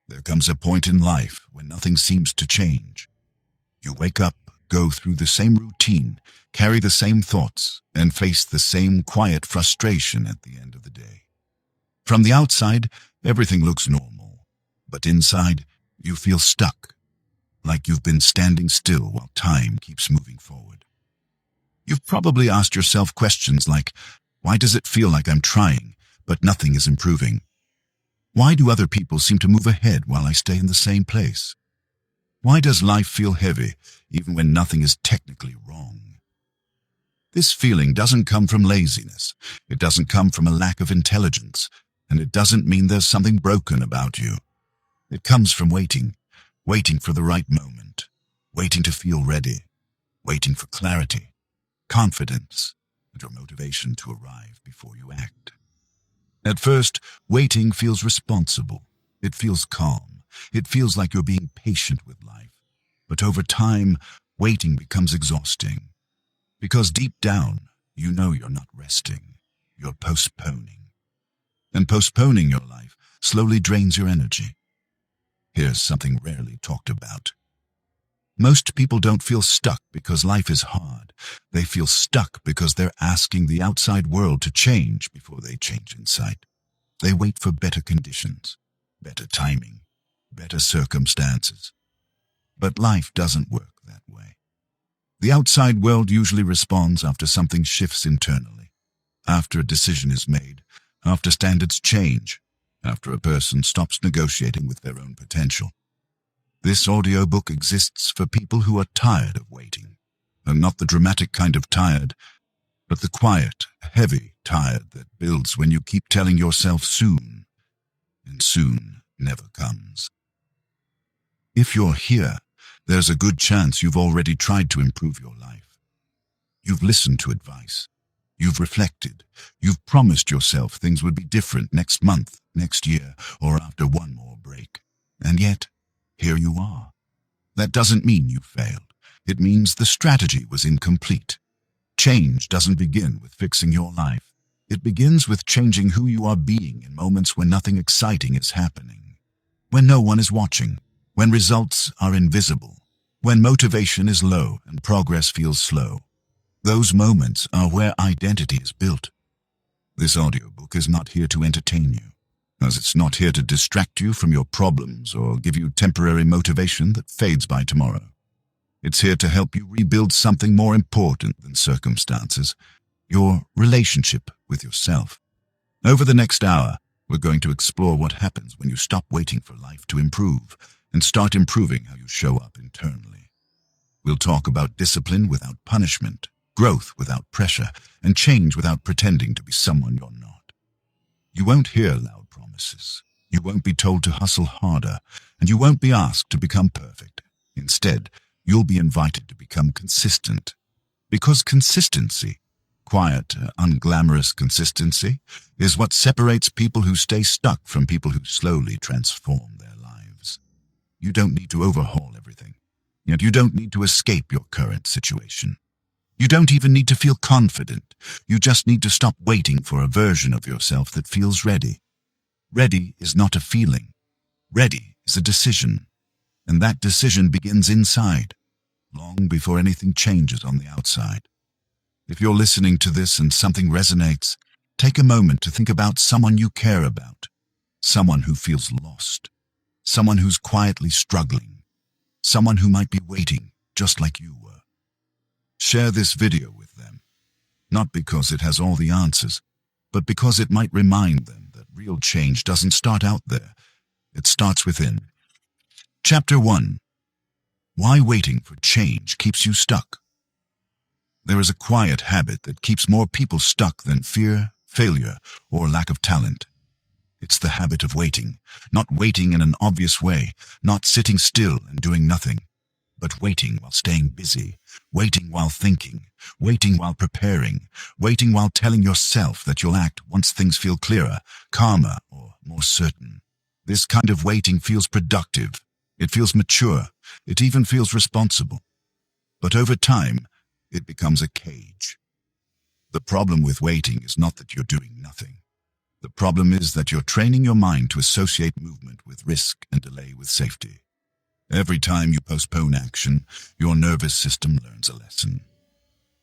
There comes a point in life when nothing seems to change. You wake up, go through the same routine, carry the same thoughts, and face the same quiet frustration at the end of the day. From the outside, everything looks normal, but inside, you feel stuck, like you've been standing still while time keeps moving forward. You've probably asked yourself questions like, why does it feel like I'm trying, but nothing is improving? Why do other people seem to move ahead while I stay in the same place? Why does life feel heavy, even when nothing is technically wrong? This feeling doesn't come from laziness. It doesn't come from a lack of intelligence, and it doesn't mean there's something broken about you. It comes from waiting for the right moment, waiting to feel ready, waiting for clarity, confidence, and your motivation to arrive before you act. At first, waiting feels responsible. It feels calm. It feels like you're being patient with life. But over time, waiting becomes exhausting. Because deep down, you know you're not resting. You're postponing. And postponing your life slowly drains your energy. Here's something rarely talked about. Most people don't feel stuck because life is hard. They feel stuck because they're asking the outside world to change before they change inside. They wait for better conditions, better timing, better circumstances. But life doesn't work that way. The outside world usually responds after something shifts internally, after a decision is made, after standards change, after a person stops negotiating with their own potential. This audiobook exists for people who are tired of waiting, and not the dramatic kind of tired, but the quiet, heavy tired that builds when you keep telling yourself soon, and soon never comes. If you're here, there's a good chance you've already tried to improve your life. You've listened to advice. You've reflected. You've promised yourself things would be different next month, next year, or after one more break. And yet, here you are. That doesn't mean you failed. It means the strategy was incomplete. Change doesn't begin with fixing your life. It begins with changing who you are being in moments when nothing exciting is happening. When no one is watching. When results are invisible. When motivation is low and progress feels slow. Those moments are where identity is built. This audiobook is not here to entertain you, as it's not here to distract you from your problems or give you temporary motivation that fades by tomorrow. It's here to help you rebuild something more important than circumstances, your relationship with yourself. Over the next hour, we're going to explore what happens when you stop waiting for life to improve and start improving how you show up internally. We'll talk about discipline without punishment, growth without pressure, and change without pretending to be someone you're not. You won't hear loud promises. You won't be told to hustle harder, and you won't be asked to become perfect. Instead, you'll be invited to become consistent. Because consistency, quiet, unglamorous consistency, is what separates people who stay stuck from people who slowly transform their lives. You don't need to overhaul everything, yet you don't need to escape your current situation. You don't even need to feel confident. You just need to stop waiting for a version of yourself that feels ready. Ready is not a feeling. Ready is a decision. And that decision begins inside, long before anything changes on the outside. If you're listening to this and something resonates, take a moment to think about someone you care about, someone who feels lost, someone who's quietly struggling, someone who might be waiting just like you were. Share this video with them, not because it has all the answers, but because it might remind them that real change doesn't start out there. It starts within. Chapter 1. Why waiting for change keeps you stuck. There is a quiet habit that keeps more people stuck than fear, failure, or lack of talent. It's the habit of waiting, not waiting in an obvious way, not sitting still and doing nothing, but waiting while staying busy, waiting while thinking, waiting while preparing, waiting while telling yourself that you'll act once things feel clearer, calmer, or more certain. This kind of waiting feels productive. It feels mature. It even feels responsible. But over time, it becomes a cage. The problem with waiting is not that you're doing nothing. The problem is that you're training your mind to associate movement with risk and delay with safety. Every time you postpone action, your nervous system learns a lesson.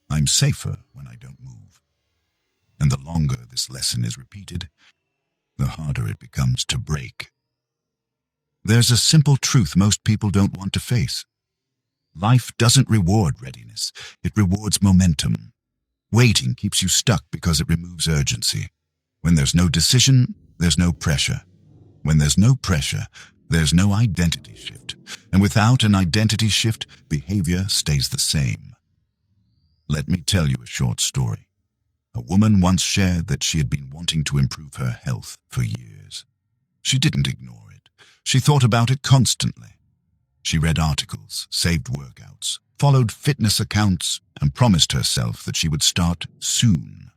I'm safer when I don't move. And the longer this lesson is repeated, the harder it becomes to break. There's a simple truth most people don't want to face. Life doesn't reward readiness, it rewards momentum. Waiting keeps you stuck because it removes urgency. When there's no decision, there's no pressure. When there's no pressure, there's no identity shift. And without an identity shift, behavior stays the same. Let me tell you a short story. A woman once shared that she had been wanting to improve her health for years. She didn't ignore it. She thought about it constantly. She read articles, saved workouts, followed fitness accounts, and promised herself that she would start soon.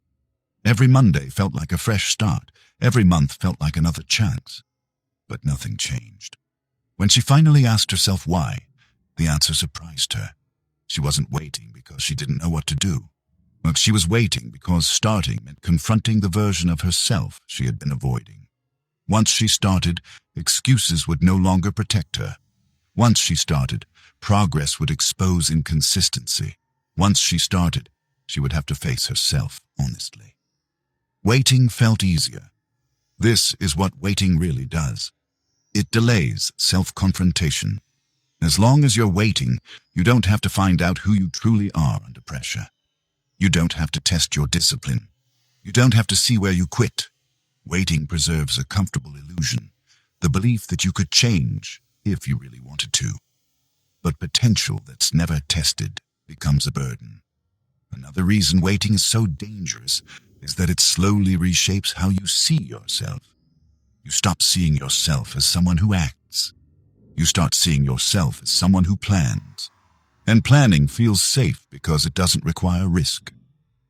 Every Monday felt like a fresh start. Every month felt like another chance. But nothing changed. When she finally asked herself why, the answer surprised her. She wasn't waiting because she didn't know what to do. Well, she was waiting because starting meant confronting the version of herself she had been avoiding. Once she started, excuses would no longer protect her. Once she started, progress would expose inconsistency. Once she started, she would have to face herself honestly. Waiting felt easier. This is what waiting really does. It delays self-confrontation. As long as you're waiting, you don't have to find out who you truly are under pressure. You don't have to test your discipline. You don't have to see where you quit. Waiting preserves a comfortable illusion, the belief that you could change if you really wanted to. But potential that's never tested becomes a burden. Another reason waiting is so dangerous is that it slowly reshapes how you see yourself. You stop seeing yourself as someone who acts. You start seeing yourself as someone who plans. And planning feels safe because it doesn't require risk.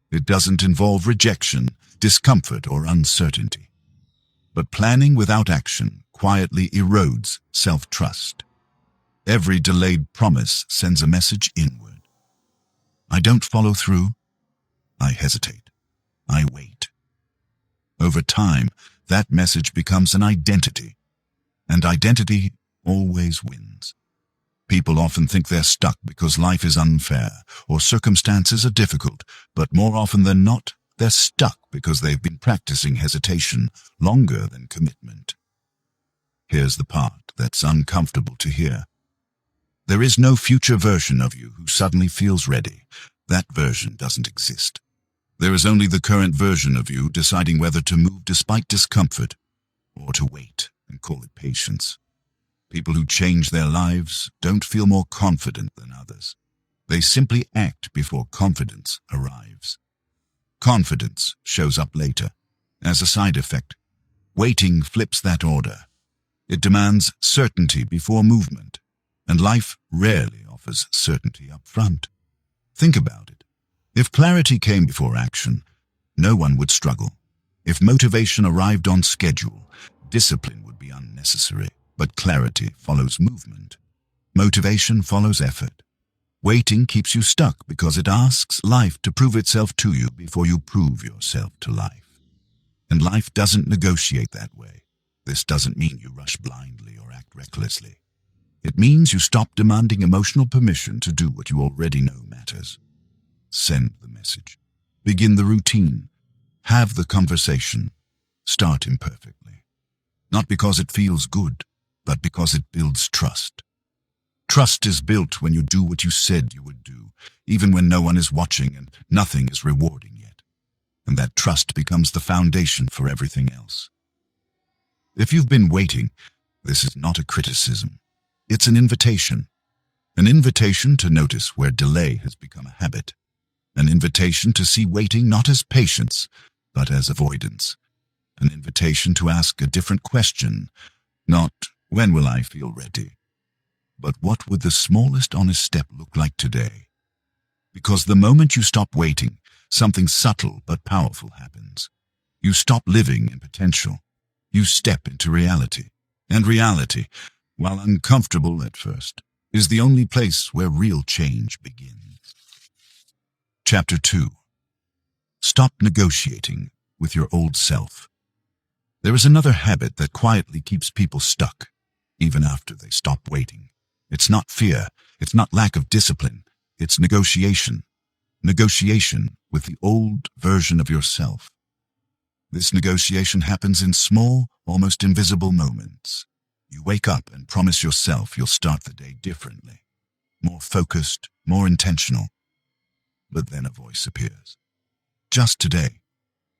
It doesn't involve rejection, discomfort, or uncertainty. But planning without action quietly erodes self-trust. Every delayed promise sends a message inward. I don't follow through. I hesitate. I wait. Over time, that message becomes an identity. And identity always wins. People often think they're stuck because life is unfair or circumstances are difficult, but more often than not, they're stuck because they've been practicing hesitation longer than commitment. Here's the part that's uncomfortable to hear. There is no future version of you who suddenly feels ready. That version doesn't exist. There is only the current version of you deciding whether to move despite discomfort or to wait and call it patience. People who change their lives don't feel more confident than others. They simply act before confidence arrives. Confidence shows up later. As a side effect, waiting flips that order. It demands certainty before movement, and life rarely offers certainty up front. Think about it. If clarity came before action, no one would struggle. If motivation arrived on schedule, discipline would be unnecessary. But clarity follows movement. Motivation follows effort. Waiting keeps you stuck because it asks life to prove itself to you before you prove yourself to life. And life doesn't negotiate that way. This doesn't mean you rush blindly or act recklessly. It means you stop demanding emotional permission to do what you already know matters. Send the message. Begin the routine. Have the conversation. Start imperfectly. Not because it feels good, but because it builds trust. Trust is built when you do what you said you would do, even when no one is watching and nothing is rewarding yet. And that trust becomes the foundation for everything else. If you've been waiting, this is not a criticism. It's an invitation. An invitation to notice where delay has become a habit. An invitation to see waiting not as patience, but as avoidance. An invitation to ask a different question, not when will I feel ready, but what would the smallest honest step look like today? Because the moment you stop waiting, something subtle but powerful happens. You stop living in potential. You step into reality. And reality, while uncomfortable at first, is the only place where real change begins. Chapter 2. Stop negotiating with your old self. There is another habit that quietly keeps people stuck, even after they stop waiting. It's not fear, it's not lack of discipline, it's negotiation. Negotiation with the old version of yourself. This negotiation happens in small, almost invisible moments. You wake up and promise yourself you'll start the day differently, more focused, more intentional. But then a voice appears. Just today.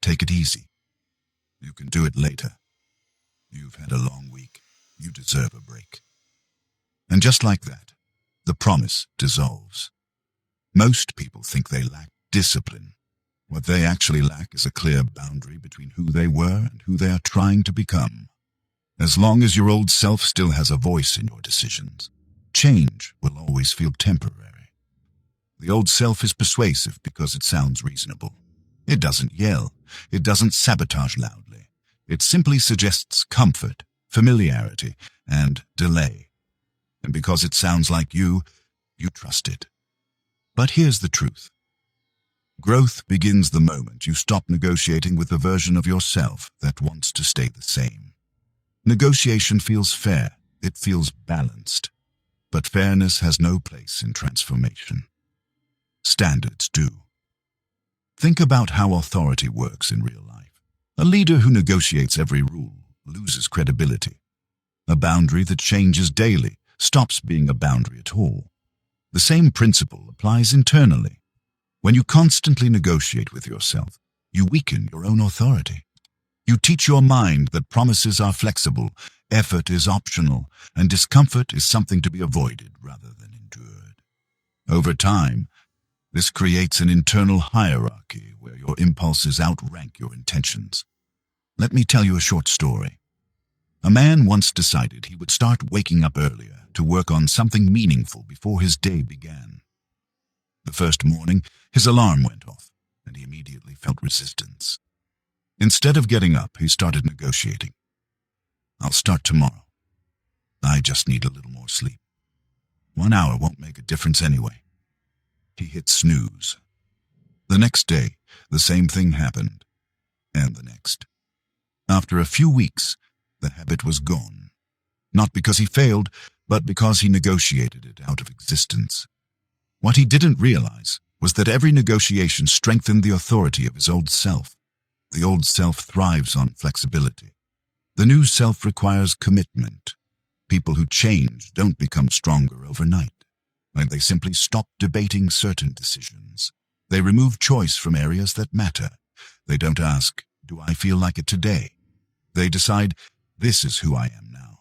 Take it easy. You can do it later. You've had a long week. You deserve a break. And just like that, the promise dissolves. Most people think they lack discipline. What they actually lack is a clear boundary between who they were and who they are trying to become. As long as your old self still has a voice in your decisions, change will always feel temporary. The old self is persuasive because it sounds reasonable. It doesn't yell. It doesn't sabotage loudly. It simply suggests comfort, familiarity, and delay. And because it sounds like you trust it. But here's the truth. Growth begins the moment you stop negotiating with the version of yourself that wants to stay the same. Negotiation feels fair. It feels balanced. But fairness has no place in transformation. Standards do. Think about how authority works in real life. A leader who negotiates every rule loses credibility. A boundary that changes daily stops being a boundary at all. The same principle applies internally. When you constantly negotiate with yourself, you weaken your own authority. You teach your mind that promises are flexible, effort is optional, and discomfort is something to be avoided rather than endured. Over time, this creates an internal hierarchy where your impulses outrank your intentions. Let me tell you a short story. A man once decided he would start waking up earlier to work on something meaningful before his day began. The first morning, his alarm went off, and he immediately felt resistance. Instead of getting up, he started negotiating. I'll start tomorrow. I just need a little more sleep. 1 hour won't make a difference anyway. He hit snooze. The next day, the same thing happened, and the next. After a few weeks, the habit was gone. Not because he failed, but because he negotiated it out of existence. What he didn't realize was that every negotiation strengthened the authority of his old self. The old self thrives on flexibility. The new self requires commitment. People who change don't become stronger overnight. And they simply stop debating certain decisions. They remove choice from areas that matter. They don't ask, do I feel like it today? They decide, this is who I am now.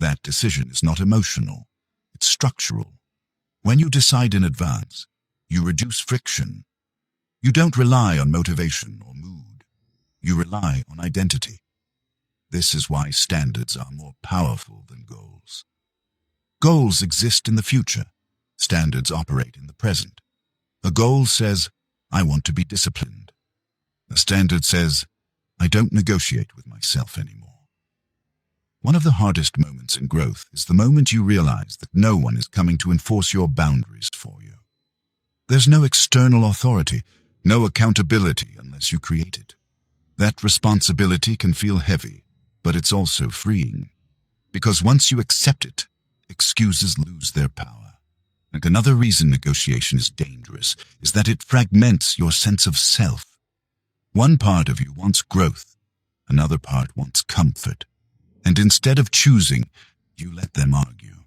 That decision is not emotional. It's structural. When you decide in advance, you reduce friction. You don't rely on motivation or mood. You rely on identity. This is why standards are more powerful than goals. Goals exist in the future. Standards operate in the present. A goal says, I want to be disciplined. A standard says, I don't negotiate with myself anymore. One of the hardest moments in growth is the moment you realize that no one is coming to enforce your boundaries for you. There's no external authority, no accountability unless you create it. That responsibility can feel heavy, but it's also freeing. Because once you accept it, excuses lose their power. And another reason negotiation is dangerous is that it fragments your sense of self. One part of you wants growth, another part wants comfort. And instead of choosing, you let them argue.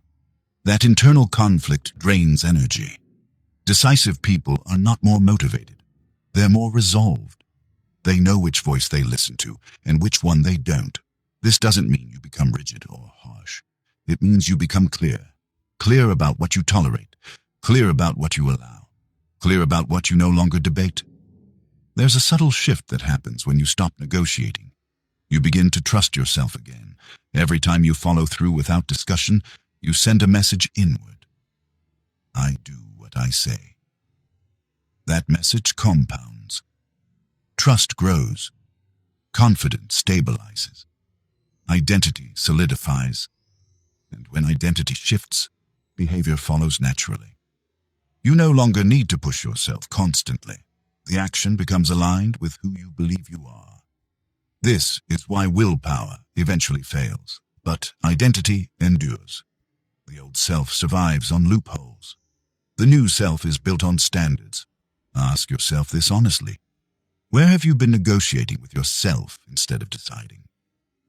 That internal conflict drains energy. Decisive people are not more motivated. They're more resolved. They know which voice they listen to and which one they don't. This doesn't mean you become rigid or harsh. It means you become clear. Clear about what you tolerate. Clear about what you allow. Clear about what you no longer debate. There's a subtle shift that happens when you stop negotiating. You begin to trust yourself again. Every time you follow through without discussion, you send a message inward. I do what I say. That message compounds. Trust grows. Confidence stabilizes. Identity solidifies. And when identity shifts, behavior follows naturally. You no longer need to push yourself constantly. The action becomes aligned with who you believe you are. This is why willpower eventually fails, but identity endures. The old self survives on loopholes. The new self is built on standards. Ask yourself this honestly. Where have you been negotiating with yourself instead of deciding?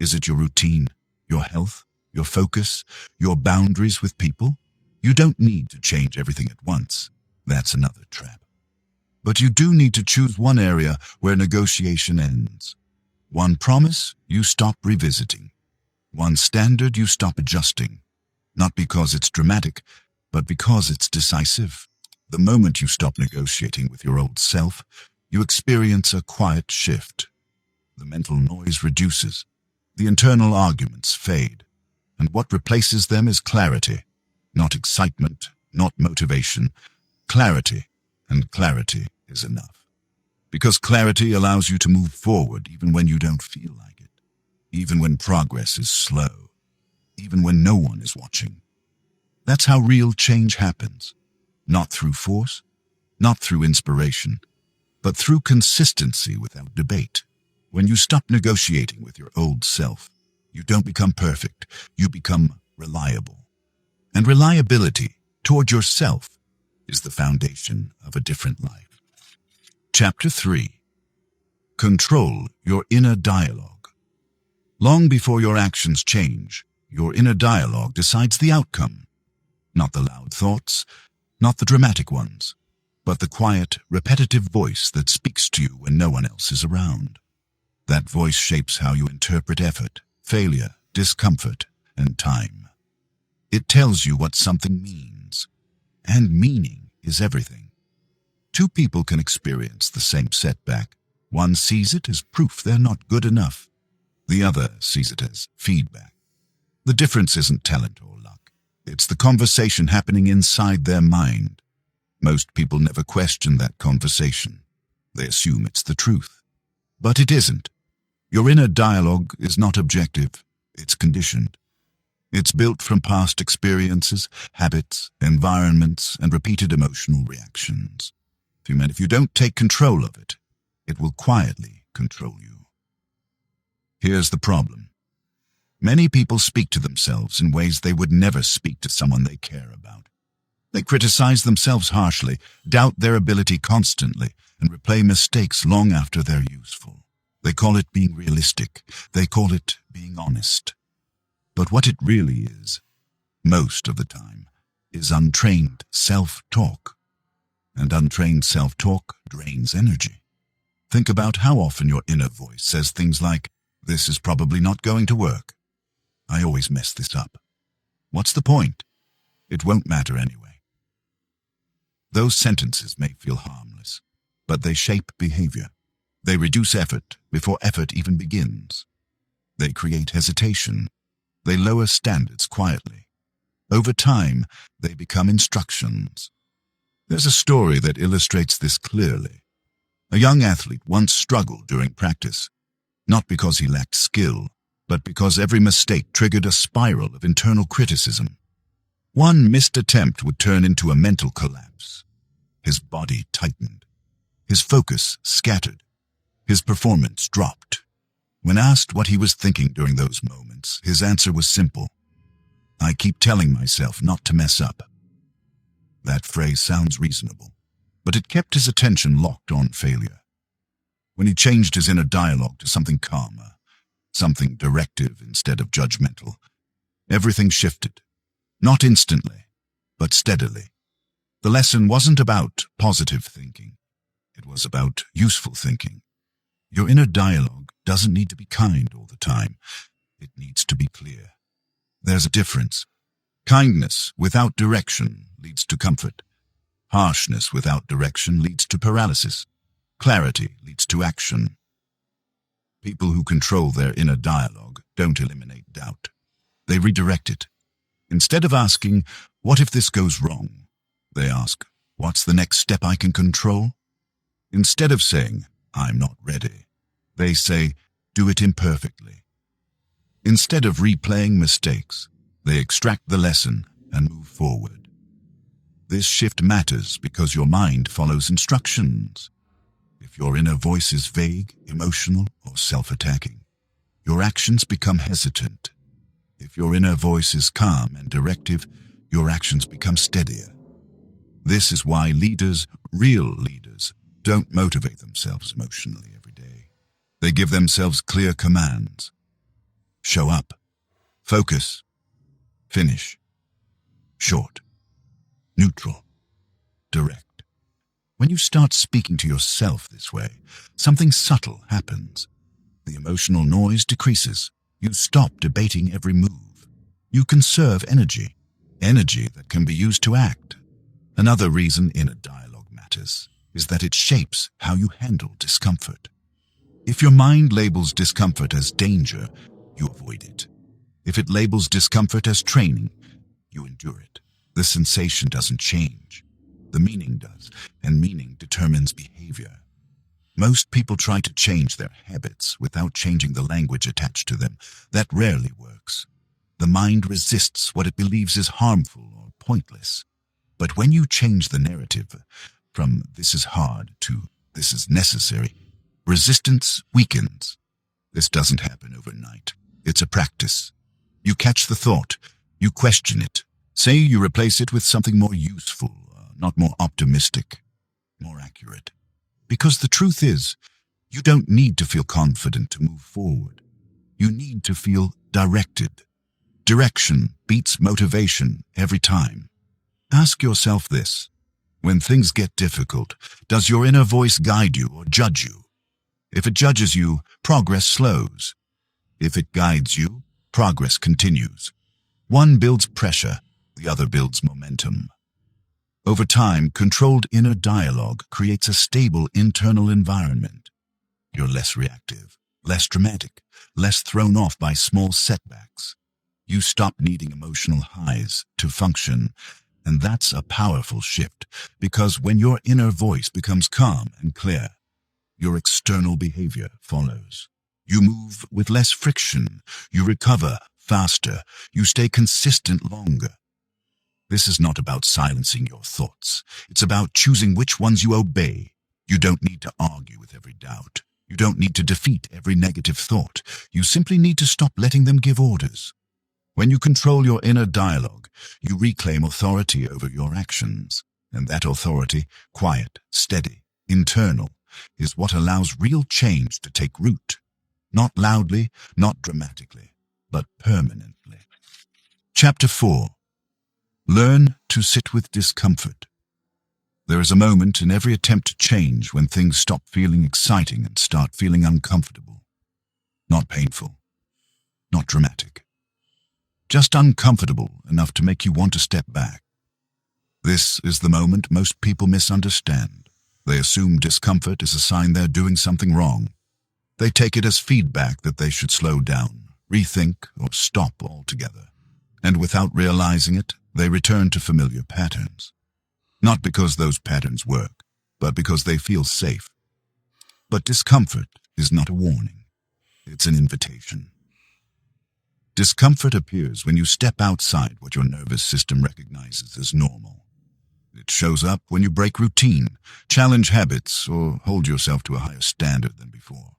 Is it your routine, your health, your focus, your boundaries with people? You don't need to change everything at once. That's another trap. But you do need to choose one area where negotiation ends. One promise you stop revisiting. One standard you stop adjusting. Not because it's dramatic, but because it's decisive. The moment you stop negotiating with your old self, you experience a quiet shift. The mental noise reduces. The internal arguments fade. And what replaces them is clarity. Not excitement, not motivation. Clarity. And clarity is enough. Because clarity allows you to move forward even when you don't feel like it. Even when progress is slow. Even when no one is watching. That's how real change happens. Not through force, not through inspiration, but through consistency without debate. When you stop negotiating with your old self, you don't become perfect, you become reliable. And reliability toward yourself is the foundation of a different life. Chapter 3. Control your inner dialogue. Long before your actions change, your inner dialogue decides the outcome. Not the loud thoughts, not the dramatic ones, but the quiet, repetitive voice that speaks to you when no one else is around. That voice shapes how you interpret effort, failure, discomfort, and time. It tells you what something means, and meaning is everything. Two people can experience the same setback. One sees it as proof they're not good enough. The other sees it as feedback. The difference isn't talent or luck. It's the conversation happening inside their mind. Most people never question that conversation. They assume it's the truth. But it isn't. Your inner dialogue is not objective. It's conditioned. It's built from past experiences, habits, environments, and repeated emotional reactions. And if you don't take control of it, it will quietly control you. Here's the problem. Many people speak to themselves in ways they would never speak to someone they care about. They criticize themselves harshly, doubt their ability constantly, and replay mistakes long after they're useful. They call it being realistic. They call it being honest. But what it really is, most of the time, is untrained self-talk. And untrained self-talk drains energy. Think about how often your inner voice says things like, "This is probably not going to work. I always mess this up. What's the point? It won't matter anyway." Those sentences may feel harmless, but they shape behavior. They reduce effort before effort even begins. They create hesitation. They lower standards quietly. Over time, they become instructions. There's a story that illustrates this clearly. A young athlete once struggled during practice, not because he lacked skill, but because every mistake triggered a spiral of internal criticism. One missed attempt would turn into a mental collapse. His body tightened. His focus scattered. His performance dropped. When asked what he was thinking during those moments, his answer was simple. "I keep telling myself not to mess up." That phrase sounds reasonable, but it kept his attention locked on failure. When he changed his inner dialogue to something calmer, something directive instead of judgmental, everything shifted. Not instantly, but steadily. The lesson wasn't about positive thinking. It was about useful thinking. Your inner dialogue doesn't need to be kind all the time. It needs to be clear. There's a difference. Kindness without direction leads to comfort. Harshness without direction leads to paralysis. Clarity leads to action. People who control their inner dialogue don't eliminate doubt. They redirect it. Instead of asking, "What if this goes wrong?" they ask, "What's the next step I can control?" Instead of saying, "I'm not ready," they say, "Do it imperfectly." Instead of replaying mistakes, they extract the lesson and move forward. This shift matters because your mind follows instructions. If your inner voice is vague, emotional, or self-attacking, your actions become hesitant. If your inner voice is calm and directive, your actions become steadier. This is why leaders, real leaders, don't motivate themselves emotionally every day. They give themselves clear commands. Show up. Focus. Finish. Short. Neutral. Direct. When you start speaking to yourself this way, something subtle happens. The emotional noise decreases. You stop debating every move. You conserve energy that can be used to act. Another reason inner dialogue matters is that it shapes how you handle discomfort. If your mind labels discomfort as danger, you avoid it. If it labels discomfort as training, you endure it. The sensation doesn't change. The meaning does, and meaning determines behavior. Most people try to change their habits without changing the language attached to them. That rarely works. The mind resists what it believes is harmful or pointless. But when you change the narrative from "this is hard" to "this is necessary," resistance weakens. This doesn't happen overnight. It's a practice. You catch the thought. You question it. Say you replace it with something more useful, not more optimistic, more accurate. Because the truth is, you don't need to feel confident to move forward. You need to feel directed. Direction beats motivation every time. Ask yourself this. When things get difficult, does your inner voice guide you or judge you? If it judges you, progress slows. If it guides you, progress continues. One builds pressure, the other builds momentum. Over time, controlled inner dialogue creates a stable internal environment. You're less reactive, less dramatic, less thrown off by small setbacks. You stop needing emotional highs to function, and that's a powerful shift, because when your inner voice becomes calm and clear, your external behavior follows. You move with less friction, you recover faster, you stay consistent longer. This is not about silencing your thoughts. It's about choosing which ones you obey. You don't need to argue with every doubt. You don't need to defeat every negative thought. You simply need to stop letting them give orders. When you control your inner dialogue, you reclaim authority over your actions. And that authority, quiet, steady, internal, is what allows real change to take root. Not loudly, not dramatically, but permanently. Chapter 4. Learn to sit with discomfort. There is a moment in every attempt to change when things stop feeling exciting and start feeling uncomfortable. Not painful, not dramatic. Just uncomfortable enough to make you want to step back. This is the moment most people misunderstand. They assume discomfort is a sign they're doing something wrong. They take it as feedback that they should slow down, rethink, or stop altogether. And without realizing it, they return to familiar patterns. Not because those patterns work, but because they feel safe. But discomfort is not a warning. It's an invitation. Discomfort appears when you step outside what your nervous system recognizes as normal. It shows up when you break routine, challenge habits, or hold yourself to a higher standard than before.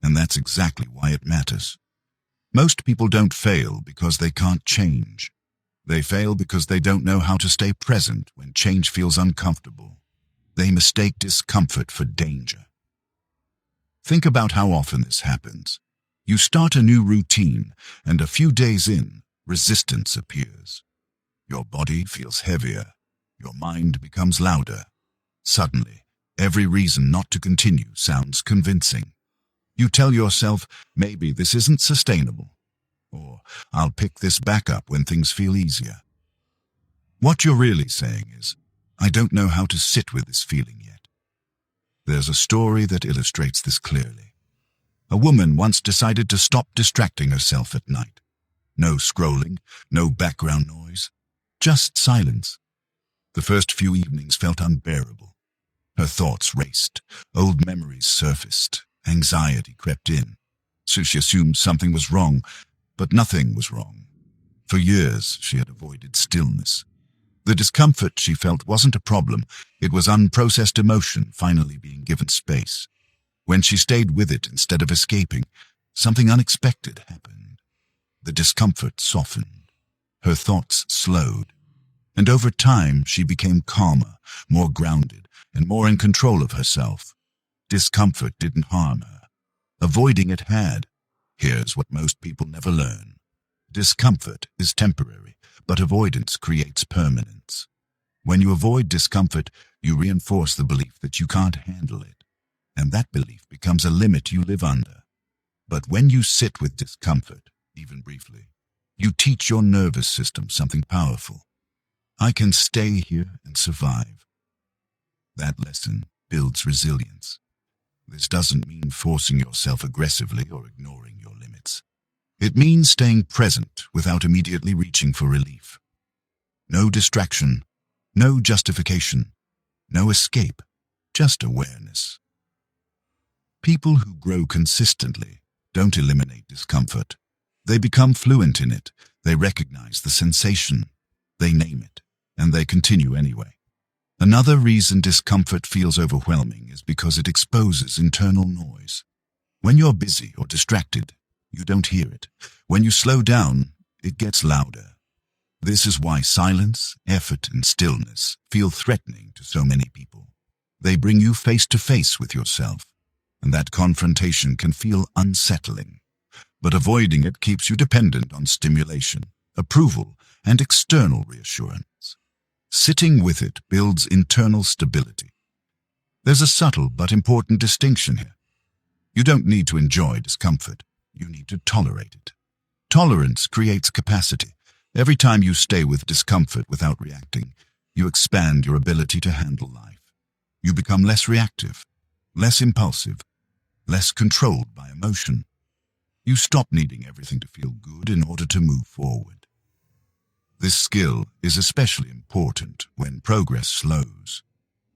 And that's exactly why it matters. Most people don't fail because they can't change. They fail because they don't know how to stay present when change feels uncomfortable. They mistake discomfort for danger. Think about how often this happens. You start a new routine, and a few days in, resistance appears. Your body feels heavier. Your mind becomes louder. Suddenly, every reason not to continue sounds convincing. You tell yourself, maybe this isn't sustainable, or I'll pick this back up when things feel easier. What you're really saying is, I don't know how to sit with this feeling yet. There's a story that illustrates this clearly. A woman once decided to stop distracting herself at night. No scrolling, no background noise, just silence. The first few evenings felt unbearable. Her thoughts raced, old memories surfaced, anxiety crept in. So she assumed something was wrong, but nothing was wrong. For years, she had avoided stillness. The discomfort she felt wasn't a problem. It was unprocessed emotion finally being given space. When she stayed with it instead of escaping, something unexpected happened. The discomfort softened. Her thoughts slowed. And over time, she became calmer, more grounded, and more in control of herself. Discomfort didn't harm her. Avoiding it had. Here's what most people never learn. Discomfort is temporary, but avoidance creates permanence. When you avoid discomfort, you reinforce the belief that you can't handle it, and that belief becomes a limit you live under. But when you sit with discomfort, even briefly, you teach your nervous system something powerful. I can stay here and survive. That lesson builds resilience. This doesn't mean forcing yourself aggressively or ignoring your limits. It means staying present without immediately reaching for relief. No distraction, no justification, no escape, just awareness. People who grow consistently don't eliminate discomfort. They become fluent in it. They recognize the sensation. They name it, and they continue anyway. Another reason discomfort feels overwhelming is because it exposes internal noise. When you're busy or distracted, you don't hear it. When you slow down, it gets louder. This is why silence, effort, and stillness feel threatening to so many people. They bring you face to face with yourself, and that confrontation can feel unsettling. But avoiding it keeps you dependent on stimulation, approval, and external reassurance. Sitting with it builds internal stability. There's a subtle but important distinction here. You don't need to enjoy discomfort. You need to tolerate it. Tolerance creates capacity. Every time you stay with discomfort without reacting, you expand your ability to handle life. You become less reactive, less impulsive, less controlled by emotion. You stop needing everything to feel good in order to move forward. This skill is especially important when progress slows,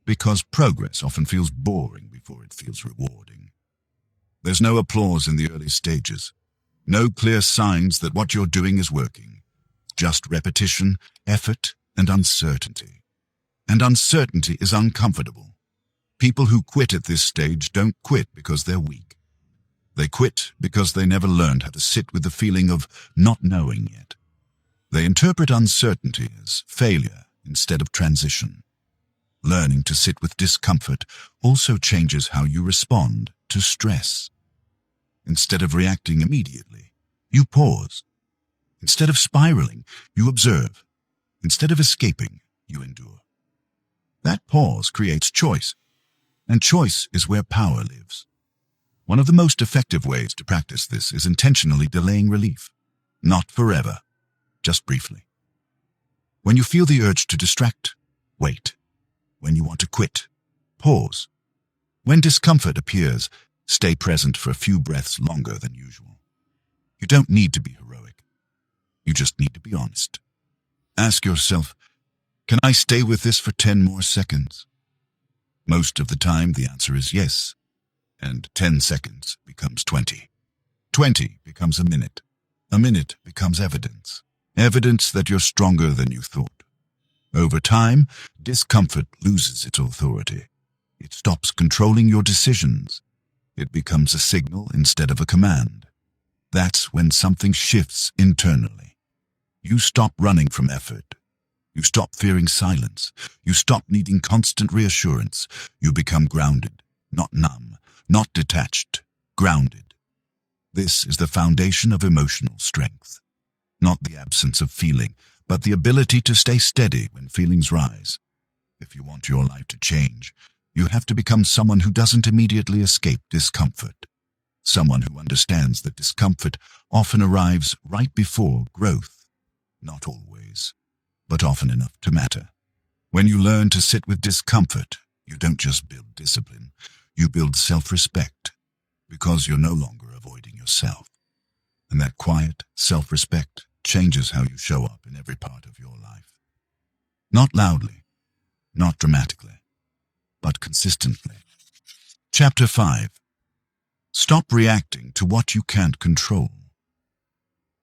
because progress often feels boring before it feels rewarding. There's no applause in the early stages, no clear signs that what you're doing is working, just repetition, effort, and uncertainty. And uncertainty is uncomfortable. People who quit at this stage don't quit because they're weak. They quit because they never learned how to sit with the feeling of not knowing yet. They interpret uncertainty as failure instead of transition. Learning to sit with discomfort also changes how you respond to stress. Instead of reacting immediately, you pause. Instead of spiraling, you observe. Instead of escaping, you endure. That pause creates choice, and choice is where power lives. One of the most effective ways to practice this is intentionally delaying relief. Not forever, just briefly. When you feel the urge to distract, wait. When you want to quit, pause. When discomfort appears, stay present for a few breaths longer than usual. You don't need to be heroic. You just need to be honest. Ask yourself, can I stay with this for 10 more seconds? Most of the time, the answer is yes. And 10 seconds becomes 20. 20 becomes a minute. A minute becomes evidence. Evidence that you're stronger than you thought. Over time, discomfort loses its authority. It stops controlling your decisions. It becomes a signal instead of a command. That's when something shifts internally. You stop running from effort. You stop fearing silence. You stop needing constant reassurance. You become grounded, not numb, not detached, grounded. This is the foundation of emotional strength. Not the absence of feeling, but the ability to stay steady when feelings rise. If you want your life to change, you have to become someone who doesn't immediately escape discomfort. Someone who understands that discomfort often arrives right before growth. Not always, but often enough to matter. When you learn to sit with discomfort, you don't just build discipline, you build self-respect, because you're no longer avoiding yourself. And that quiet self-respect changes how you show up in every part of your life. Not loudly, not dramatically, but consistently. Chapter 5. Stop reacting to what you can't control.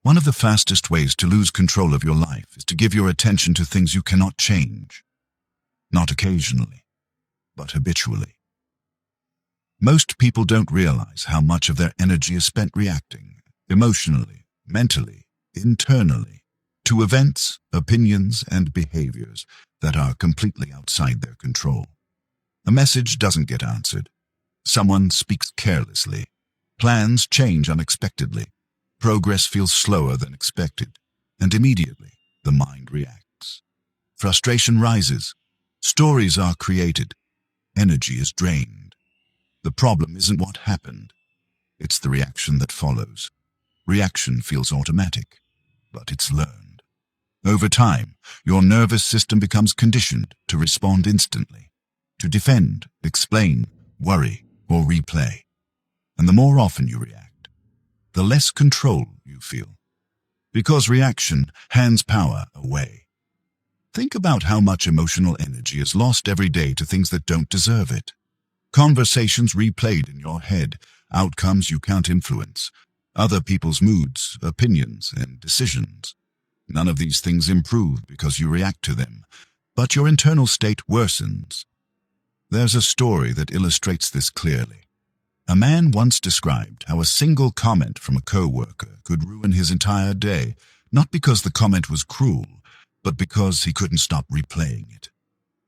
One of the fastest ways to lose control of your life is to give your attention to things you cannot change. Not occasionally, but habitually. Most people don't realize how much of their energy is spent reacting, emotionally, mentally, internally, to events, opinions, and behaviors that are completely outside their control. A message doesn't get answered. Someone speaks carelessly. Plans change unexpectedly. Progress feels slower than expected, and immediately the mind reacts. Frustration rises. Stories are created. Energy is drained. The problem isn't what happened. It's the reaction that follows. Reaction feels automatic, but it's learned. Over time, your nervous system becomes conditioned to respond instantly, to defend, explain, worry, or replay. And the more often you react, the less control you feel. Because reaction hands power away. Think about how much emotional energy is lost every day to things that don't deserve it. Conversations replayed in your head, outcomes you can't influence, other people's moods, opinions, and decisions. None of these things improve because you react to them, but your internal state worsens. There's a story that illustrates this clearly. A man once described how a single comment from a coworker could ruin his entire day, not because the comment was cruel, but because he couldn't stop replaying it.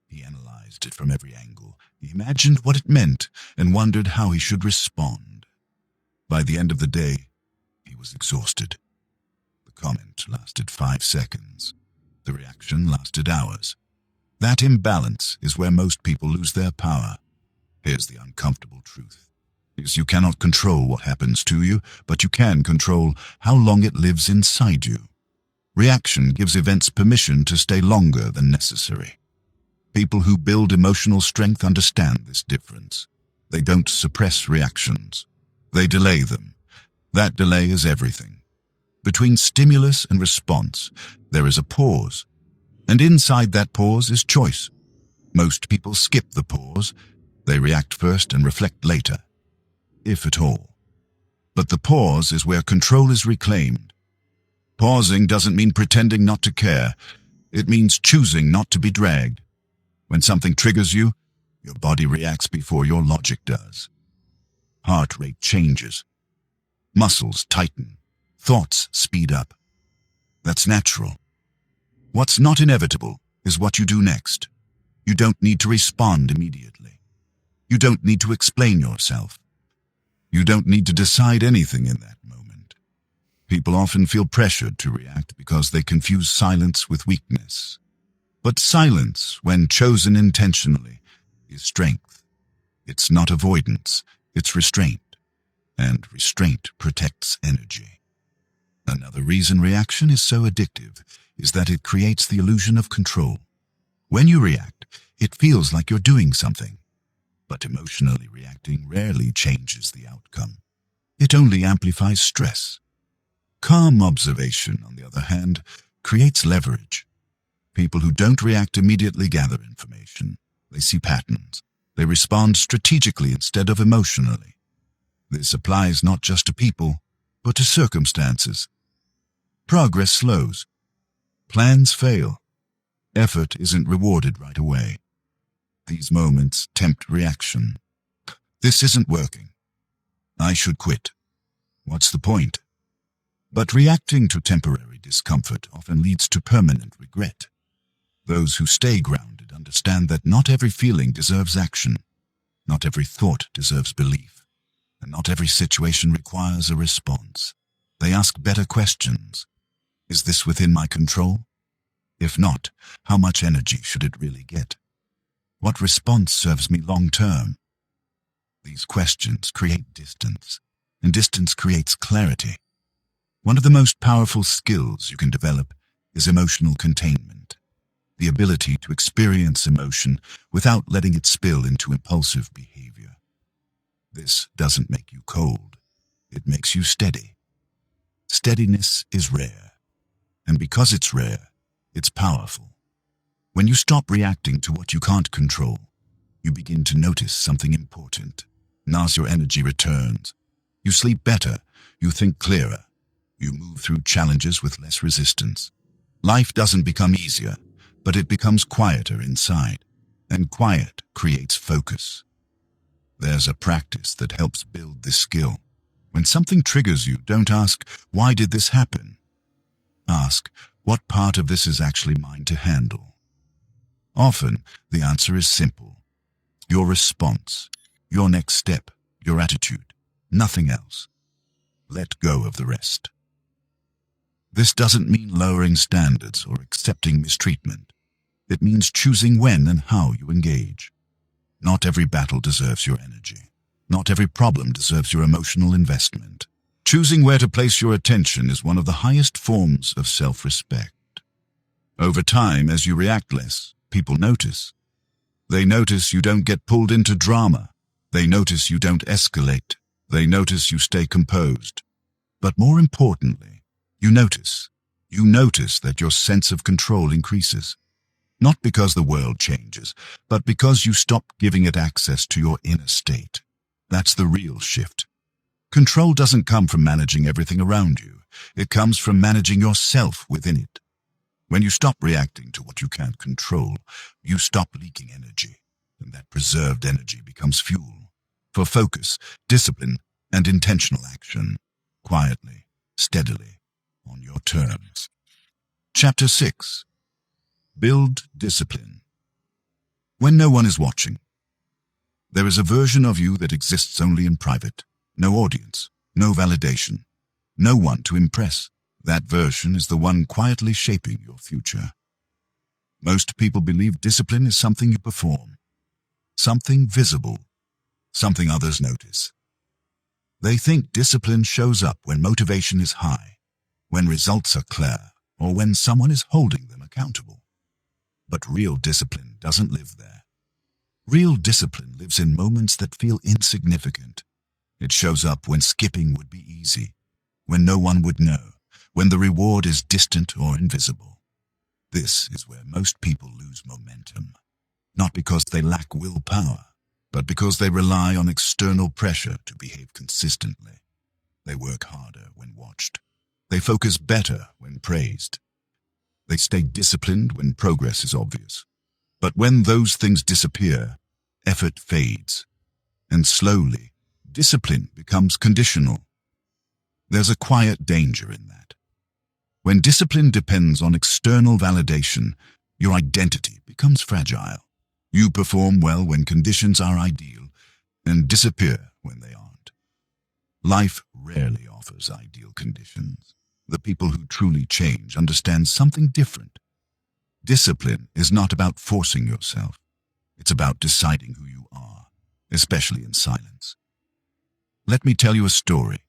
He analyzed it from every angle. He imagined what it meant and wondered how he should respond. By the end of the day, he was exhausted. The comment lasted 5 seconds. The reaction lasted hours. That imbalance is where most people lose their power. Here's the uncomfortable truth. You cannot control what happens to you, but you can control how long it lives inside you. Reaction gives events permission to stay longer than necessary. People who build emotional strength understand this difference. They don't suppress reactions. They delay them. That delay is everything. Between stimulus and response, there is a pause. And inside that pause is choice. Most people skip the pause. They react first and reflect later, if at all. But the pause is where control is reclaimed. Pausing doesn't mean pretending not to care. It means choosing not to be dragged. When something triggers you, your body reacts before your logic does. Heart rate changes. Muscles tighten. Thoughts speed up. That's natural. What's not inevitable is what you do next. You don't need to respond immediately. You don't need to explain yourself. You don't need to decide anything in that moment. People often feel pressured to react because they confuse silence with weakness. But silence, when chosen intentionally, is strength. It's not avoidance, it's restraint. And restraint protects energy. Another reason reaction is so addictive is that it creates the illusion of control. When you react, it feels like you're doing something. But emotionally reacting rarely changes the outcome. It only amplifies stress. Calm observation, on the other hand, creates leverage. People who don't react immediately gather information. They see patterns. They respond strategically instead of emotionally. This applies not just to people, but to circumstances. Progress slows. Plans fail. Effort isn't rewarded right away. These moments tempt reaction. This isn't working. I should quit. What's the point? But reacting to temporary discomfort often leads to permanent regret. Those who stay grounded understand that not every feeling deserves action. Not every thought deserves belief. And not every situation requires a response. They ask better questions. Is this within my control? If not, how much energy should it really get? What response serves me long term? These questions create distance, and distance creates clarity. One of the most powerful skills you can develop is emotional containment, the ability to experience emotion without letting it spill into impulsive behavior. This doesn't make you cold, it makes you steady. Steadiness is rare, and because it's rare, it's powerful. When you stop reacting to what you can't control, you begin to notice something important. And as your energy returns, you sleep better, you think clearer, You move through challenges with less resistance. Life doesn't become easier, but it becomes quieter inside, and quiet creates focus. There's a practice that helps build this skill. When something triggers you, don't ask, "Why did this happen?" Ask, "What part of this is actually mine to handle?" Often, the answer is simple. Your response, your next step, your attitude, nothing else. Let go of the rest. This doesn't mean lowering standards or accepting mistreatment. It means choosing when and how you engage. Not every battle deserves your energy. Not every problem deserves your emotional investment. Choosing where to place your attention is one of the highest forms of self-respect. Over time, as you react less, people notice. They notice you don't get pulled into drama. They notice you don't escalate. They notice you stay composed. But more importantly, you notice that your sense of control increases. Not because the world changes, but because you stop giving it access to your inner state. That's the real shift. Control doesn't come from managing everything around you. It comes from managing yourself within it. When you stop reacting to what you can't control, you stop leaking energy, and that preserved energy becomes fuel for focus, discipline, and intentional action, quietly, steadily, on your terms. Chapter 6. Build discipline. When no one is watching, there is a version of you that exists only in private. No audience, no validation, no one to impress. That version is the one quietly shaping your future. Most people believe discipline is something you perform, something visible, something others notice. They think discipline shows up when motivation is high, when results are clear, or when someone is holding them accountable. But real discipline doesn't live there. Real discipline lives in moments that feel insignificant. It shows up when skipping would be easy, when no one would know, when the reward is distant or invisible. This is where most people lose momentum, not because they lack willpower, but because they rely on external pressure to behave consistently. They work harder when watched. They focus better when praised. They stay disciplined when progress is obvious. But when those things disappear, effort fades, and slowly, discipline becomes conditional. There's a quiet danger in that. When discipline depends on external validation, your identity becomes fragile. You perform well when conditions are ideal and disappear when they aren't. Life rarely offers ideal conditions. The people who truly change understand something different. Discipline is not about forcing yourself. It's about deciding who you are, especially in silence. Let me tell you a story.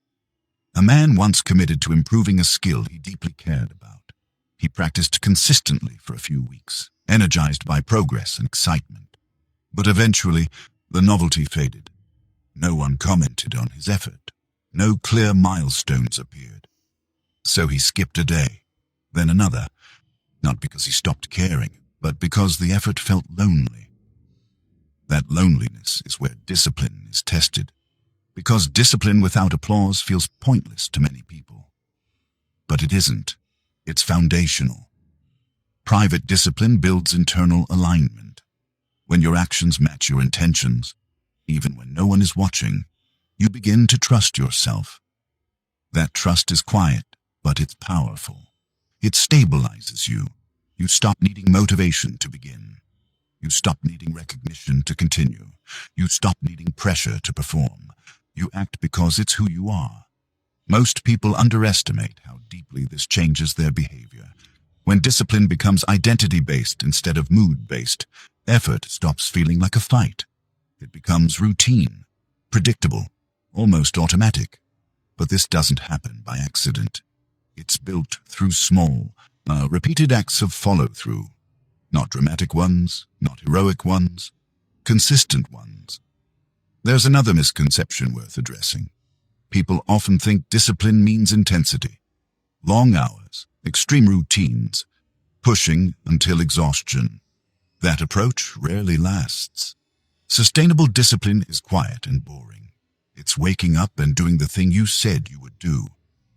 A man once committed to improving a skill he deeply cared about. He practiced consistently for a few weeks, energized by progress and excitement. But eventually, the novelty faded. No one commented on his effort. No clear milestones appeared. So he skipped a day, then another, not because he stopped caring, but because the effort felt lonely. That loneliness is where discipline is tested, because discipline without applause feels pointless to many people. But it isn't. It's foundational. Private discipline builds internal alignment. When your actions match your intentions, even when no one is watching, you begin to trust yourself. That trust is quiet, but it's powerful. It stabilizes you. You stop needing motivation to begin. You stop needing recognition to continue. You stop needing pressure to perform. You act because it's who you are. Most people underestimate how deeply this changes their behavior. When discipline becomes identity-based instead of mood-based, effort stops feeling like a fight. It becomes routine, predictable, almost automatic. But this doesn't happen by accident. It's built through small, repeated acts of follow-through. Not dramatic ones, not heroic ones, consistent ones. There's another misconception worth addressing. People often think discipline means intensity. Long hours, extreme routines, pushing until exhaustion. That approach rarely lasts. Sustainable discipline is quiet and boring. It's waking up and doing the thing you said you would do.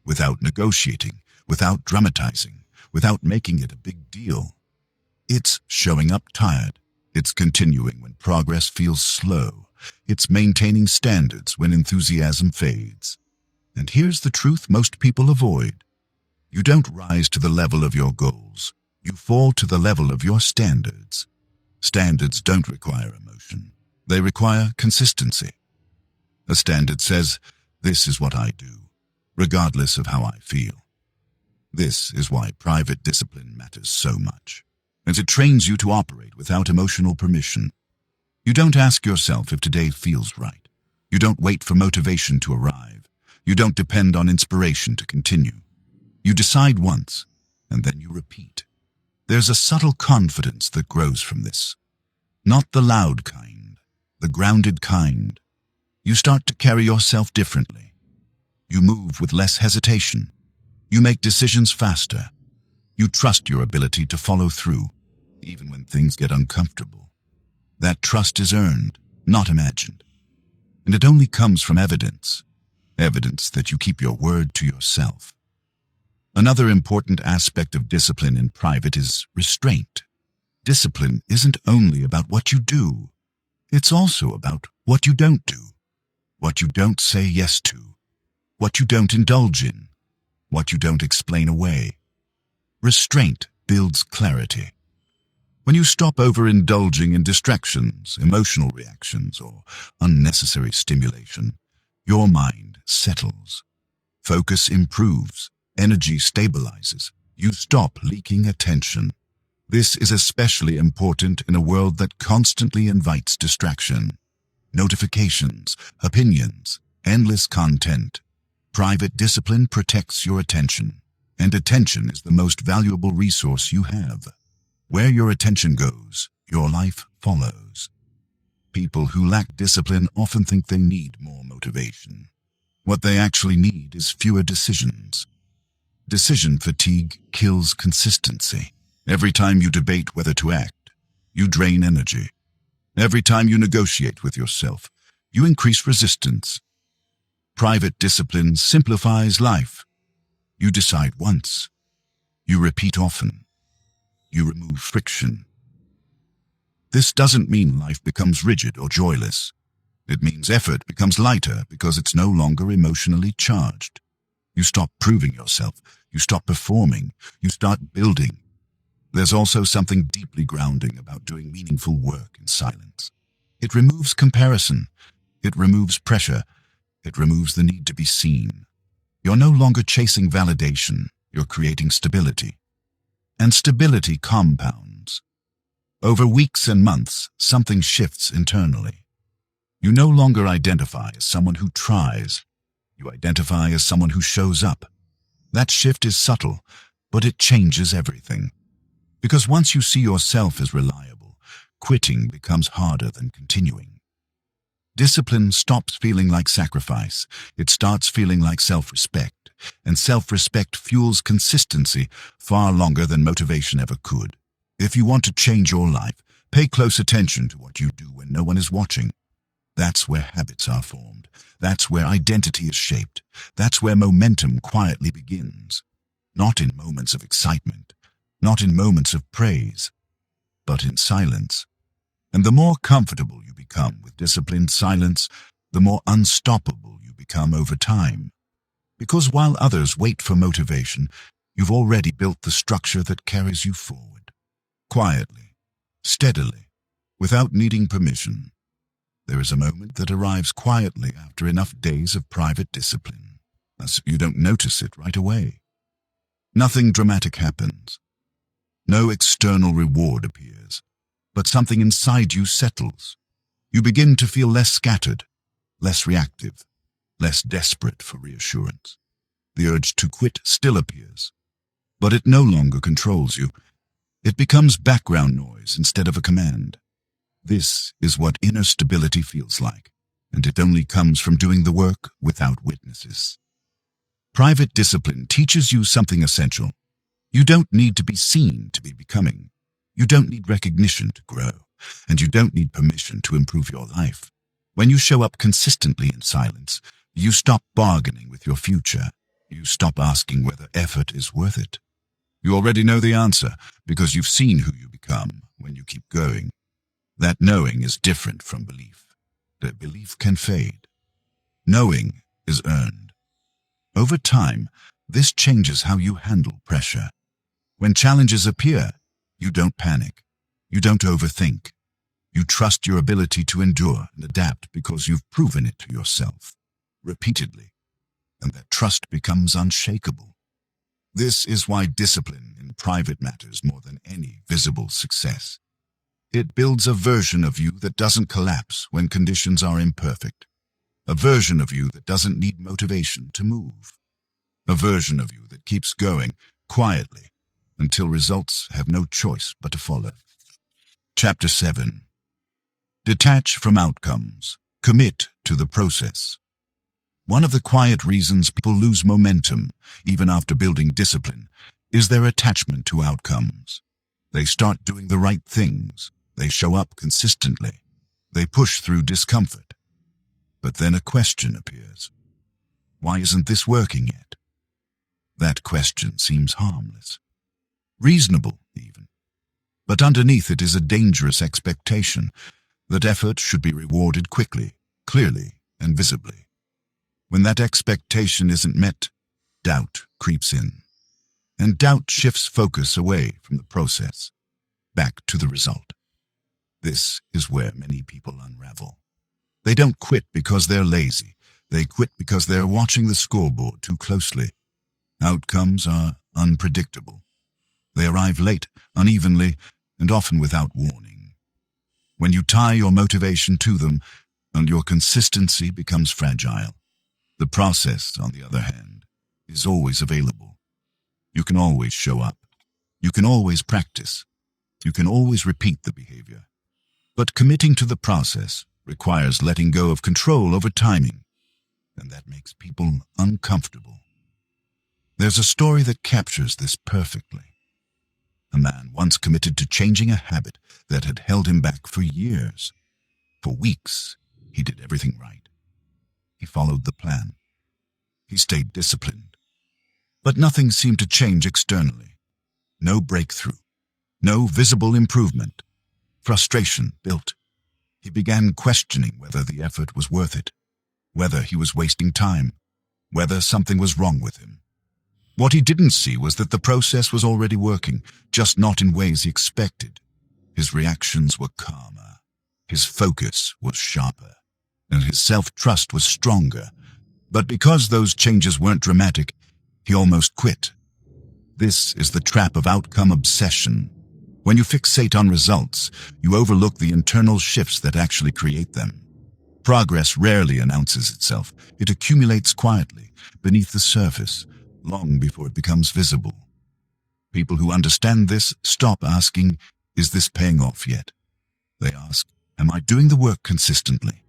without negotiating, without dramatizing, without making it a big deal. It's showing up tired. It's continuing when progress feels slow. It's maintaining standards when enthusiasm fades. And here's the truth most people avoid. You don't rise to the level of your goals. You fall to the level of your standards. Standards don't require emotion. They require consistency. A standard says, this is what I do, regardless of how I feel. This is why private discipline matters so much, as it trains you to operate without emotional permission. You don't ask yourself if today feels right. You don't wait for motivation to arrive. You don't depend on inspiration to continue. You decide once, and then you repeat. There's a subtle confidence that grows from this. Not the loud kind, the grounded kind. You start to carry yourself differently. You move with less hesitation. You make decisions faster. You trust your ability to follow through, even when things get uncomfortable. That trust is earned, not imagined. And it only comes from evidence that you keep your word to yourself. Another important aspect of discipline in private is restraint. Discipline isn't only about what you do. It's also about what you don't do, what you don't say yes to, what you don't indulge in, what you don't explain away. Restraint builds clarity. When you stop overindulging in distractions, emotional reactions, or unnecessary stimulation, your mind settles. Focus improves. Energy stabilizes. You stop leaking attention. This is especially important in a world that constantly invites distraction. Notifications, opinions, endless content. Private discipline protects your attention, and attention is the most valuable resource you have. Where your attention goes, your life follows. People who lack discipline often think they need more motivation. What they actually need is fewer decisions. Decision fatigue kills consistency. Every time you debate whether to act, you drain energy. Every time you negotiate with yourself, you increase resistance. Private discipline simplifies life. You decide once. You repeat often. You remove friction. This doesn't mean life becomes rigid or joyless. It means effort becomes lighter because it's no longer emotionally charged. You stop proving yourself. You stop performing. You start building. There's also something deeply grounding about doing meaningful work in silence. It removes comparison. It removes pressure. It removes the need to be seen. You're no longer chasing validation. You're creating stability. And stability compounds. Over weeks and months, something shifts internally. You no longer identify as someone who tries. You identify as someone who shows up. That shift is subtle, but it changes everything. Because once you see yourself as reliable, quitting becomes harder than continuing. Discipline stops feeling like sacrifice. It starts feeling like self-respect. And self-respect fuels consistency far longer than motivation ever could. If you want to change your life, pay close attention to what you do when no one is watching. That's where habits are formed. That's where identity is shaped. That's where momentum quietly begins. Not in moments of excitement, not in moments of praise, but in silence. And the more comfortable you become with disciplined silence, the more unstoppable you become over time. Because while others wait for motivation, you've already built the structure that carries you forward. Quietly, steadily, without needing permission. There is a moment that arrives quietly after enough days of private discipline, as you don't notice it right away. Nothing dramatic happens. No external reward appears, but something inside you settles. You begin to feel less scattered, less reactive, less desperate for reassurance. The urge to quit still appears, but it no longer controls you. It becomes background noise instead of a command. This is what inner stability feels like, and it only comes from doing the work without witnesses. Private discipline teaches you something essential. You don't need to be seen to be becoming. You don't need recognition to grow, and you don't need permission to improve your life. When you show up consistently in silence, you stop bargaining with your future. You stop asking whether effort is worth it. You already know the answer because you've seen who you become when you keep going. That knowing is different from belief. The belief can fade. Knowing is earned. Over time, this changes how you handle pressure. When challenges appear, you don't panic. You don't overthink. You trust your ability to endure and adapt because you've proven it to yourself repeatedly, and that trust becomes unshakable. This is why discipline in private matters more than any visible success. It builds a version of you that doesn't collapse when conditions are imperfect, a version of you that doesn't need motivation to move, a version of you that keeps going quietly until results have no choice but to follow. Chapter 7. Detach from outcomes. Commit to the process. One of the quiet reasons people lose momentum, even after building discipline, is their attachment to outcomes. They start doing the right things. They show up consistently. They push through discomfort. But then a question appears. Why isn't this working yet? That question seems harmless. Reasonable, even. But underneath it is a dangerous expectation that effort should be rewarded quickly, clearly, and visibly. When that expectation isn't met, doubt creeps in. And doubt shifts focus away from the process, back to the result. This is where many people unravel. They don't quit because they're lazy. They quit because they're watching the scoreboard too closely. Outcomes are unpredictable. They arrive late, unevenly, and often without warning. When you tie your motivation to them, and your consistency becomes fragile. The process, on the other hand, is always available. You can always show up. You can always practice. You can always repeat the behavior. But committing to the process requires letting go of control over timing, and that makes people uncomfortable. There's a story that captures this perfectly. A man once committed to changing a habit that had held him back for years. For weeks, he did everything right. He followed the plan. He stayed disciplined. But nothing seemed to change externally. No breakthrough. No visible improvement. Frustration built. He began questioning whether the effort was worth it, whether he was wasting time, whether something was wrong with him. What he didn't see was that the process was already working, just not in ways he expected. His reactions were calmer. His focus was sharper. And his self-trust was stronger. But because those changes weren't dramatic, he almost quit. This is the trap of outcome obsession. When you fixate on results, you overlook the internal shifts that actually create them. Progress rarely announces itself. It accumulates quietly, beneath the surface, long before it becomes visible. People who understand this stop asking, "Is this paying off yet?" They ask, "Am I doing the work consistently?"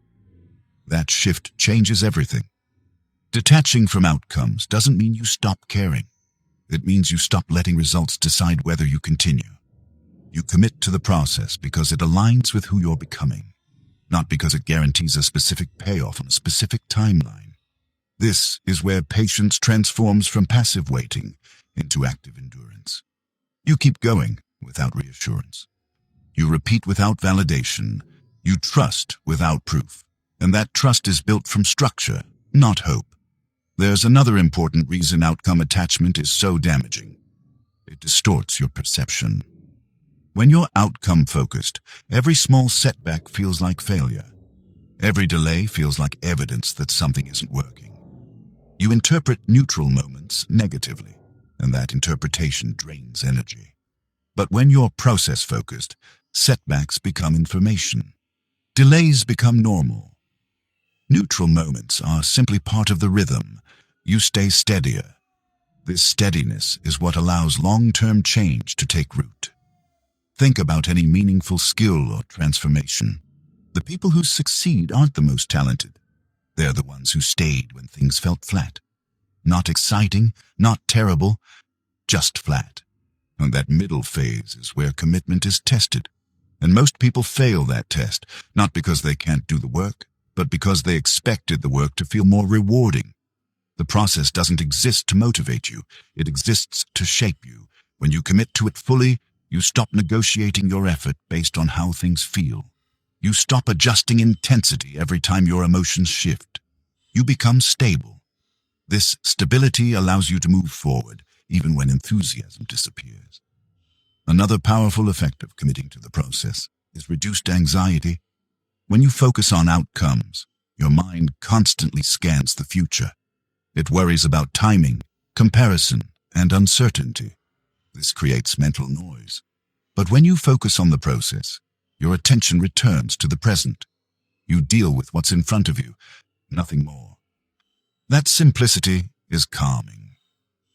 That shift changes everything. Detaching from outcomes doesn't mean you stop caring. It means you stop letting results decide whether you continue. You commit to the process because it aligns with who you're becoming, not because it guarantees a specific payoff on a specific timeline. This is where patience transforms from passive waiting into active endurance. You keep going without reassurance. You repeat without validation. You trust without proof. And that trust is built from structure, not hope. There's another important reason outcome attachment is so damaging. It distorts your perception. When you're outcome-focused, every small setback feels like failure. Every delay feels like evidence that something isn't working. You interpret neutral moments negatively, and that interpretation drains energy. But when you're process-focused, setbacks become information. Delays become normal. Neutral moments are simply part of the rhythm. You stay steadier. This steadiness is what allows long-term change to take root. Think about any meaningful skill or transformation. The people who succeed aren't the most talented. They're the ones who stayed when things felt flat. Not exciting, not terrible, just flat. And that middle phase is where commitment is tested. And most people fail that test, not because they can't do the work, but because they expected the work to feel more rewarding. The process doesn't exist to motivate you. It exists to shape you. When you commit to it fully, you stop negotiating your effort based on how things feel. You stop adjusting intensity every time your emotions shift. You become stable. This stability allows you to move forward, even when enthusiasm disappears. Another powerful effect of committing to the process is reduced anxiety. When you focus on outcomes, your mind constantly scans the future. It worries about timing, comparison, and uncertainty. This creates mental noise. But when you focus on the process, your attention returns to the present. You deal with what's in front of you, nothing more. That simplicity is calming.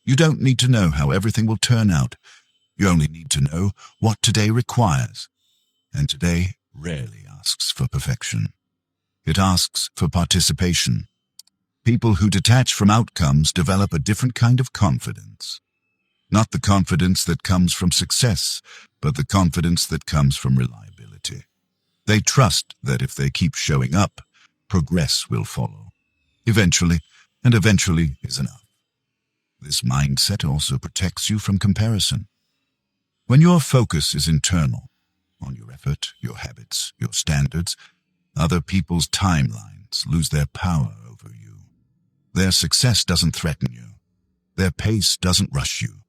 You don't need to know how everything will turn out. You only need to know what today requires. And today rarely asks for perfection. It asks for participation. People who detach from outcomes develop a different kind of confidence. Not the confidence that comes from success, but the confidence that comes from reliability. They trust that if they keep showing up, progress will follow. Eventually, and eventually is enough. This mindset also protects you from comparison. When your focus is internal, on your effort, your habits, your standards, other people's timelines lose their power over you. Their success doesn't threaten you. Their pace doesn't rush you.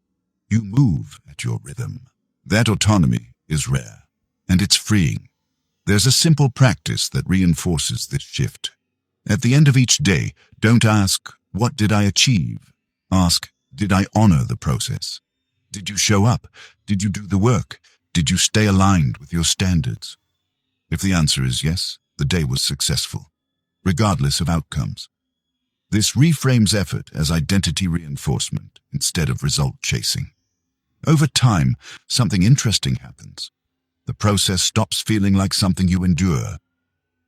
You move at your rhythm. That autonomy is rare, and it's freeing. There's a simple practice that reinforces this shift. At the end of each day, don't ask, "What did I achieve?" Ask, "Did I honor the process? Did you show up? Did you do the work? Did you stay aligned with your standards?" If the answer is yes, the day was successful, regardless of outcomes. This reframes effort as identity reinforcement instead of result chasing. Over time, something interesting happens. The process stops feeling like something you endure.